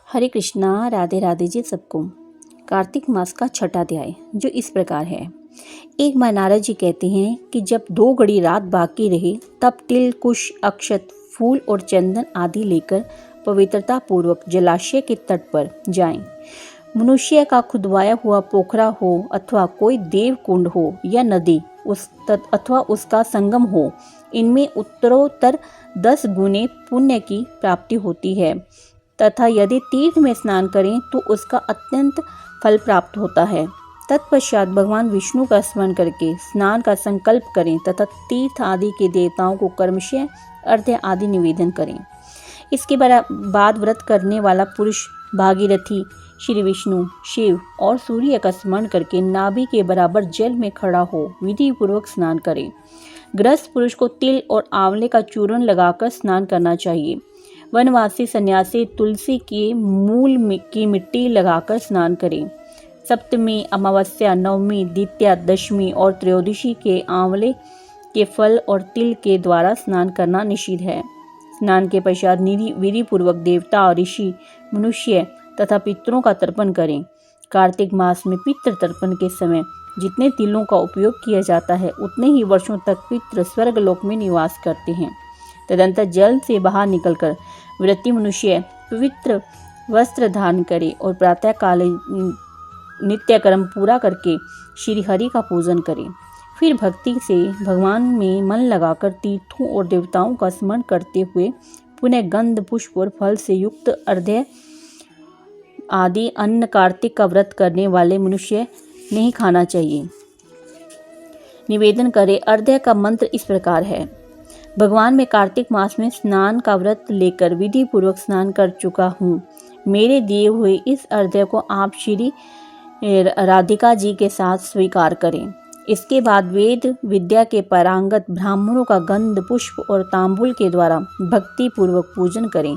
हरे कृष्णा, राधे राधे जी सबको। कार्तिक मास का छठा अध्याय जो इस प्रकार है। एक बार नारद जी कहते हैं कि जब 2 घड़ी रात बाकी रही तब तिल, कुश, अक्षत, फूल और चंदन आदि लेकर पवित्रता पूर्वक जलाशय के तट पर जाएं। मनुष्य का खुदवाया हुआ पोखरा हो अथवा कोई देव कुंड हो या नदी अथवा उसका संगम हो, इनमें उत्तरोत्तर 10 गुने पुण्य की प्राप्ति होती है तथा यदि तीर्थ में स्नान करें तो उसका अत्यंत फल प्राप्त होता है। तत्पश्चात भगवान विष्णु का स्मरण करके स्नान का संकल्प करें तथा तीर्थ आदि के देवताओं को कर्मशः अर्घ्य आदि निवेदन करें। इसके बाद व्रत करने वाला पुरुष भागीरथी, श्री विष्णु, शिव और सूर्य का स्मरण करके नाभि के बराबर जल में खड़ा हो विधि पूर्वक स्नान करे। गृहस्थ पुरुष को तिल और आंवले का चूर्ण लगाकर स्नान करना चाहिए। वनवासी सन्यासी तुलसी के मूल की मिट्टी लगाकर स्नान करें। सप्तमी, अमावस्या, नवमी, द्वितीया, दशमी और त्रयोदशी के आंवले के फल और तिल के द्वारा स्नान करना निषिद्ध है। स्नान के पश्चात विधि पूर्वक देवता, ऋषि, मनुष्य तथा पितरों का तर्पण करें। कार्तिक मास में पितृ तर्पण के समय जितने तिलों का उपयोग किया जाता है उतने ही वर्षों तक पितृ स्वर्गलोक में निवास करते हैं। तदंतर जल से बाहर निकलकर व्रती मनुष्य पवित्र वस्त्र धारण करे और प्रातः काल नित्य कर्म पूरा करके श्री हरि का पूजन करे। फिर भक्ति से भगवान में मन लगाकर तीर्थों और देवताओं का स्मरण करते हुए पुनः गंध, पुष्प और फल से युक्त अर्घ्य आदि अन्न कार्तिक का व्रत करने वाले मनुष्य नहीं खाना चाहिए। निवेदन करे। अर्घ्य का मंत्र इस प्रकार है। भगवान, मैं कार्तिक मास में स्नान का व्रत लेकर विधि पूर्वक स्नान कर चुका हूँ। मेरे दिए हुए इस अर्घ्य को आप श्री राधिका जी के साथ स्वीकार करें। इसके बाद वेद विद्या के पारंगत ब्राह्मणों का गंध, पुष्प और तांबूल के द्वारा भक्ति पूर्वक पूजन करें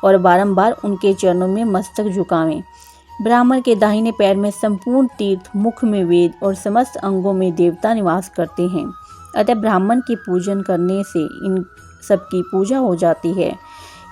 और बारंबार उनके चरणों में मस्तक झुकावें। ब्राह्मण के दाहिने पैर में संपूर्ण तीर्थ, मुख में वेद और समस्त अंगों में देवता निवास करते हैं। अतः ब्राह्मण की पूजन करने से इन सबकी पूजा हो जाती है।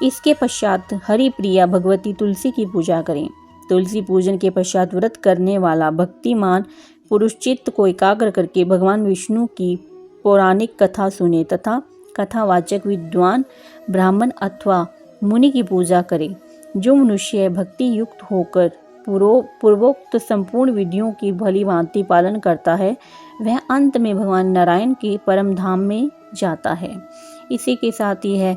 इसके पश्चात हरि प्रिया भगवती तुलसी की पूजा करें। तुलसी पूजन के पश्चात व्रत करने वाला भक्तिमान पुरुष चित्त को एकाग्र करके भगवान विष्णु की पौराणिक कथा सुने तथा कथावाचक विद्वान ब्राह्मण अथवा मुनि की पूजा करे। जो मनुष्य भक्ति युक्त होकर पूर्वोक्त संपूर्ण विधियों की भली भांति पालन करता है वह अंत में भगवान नारायण के परम धाम में जाता है। इसी के साथ ही है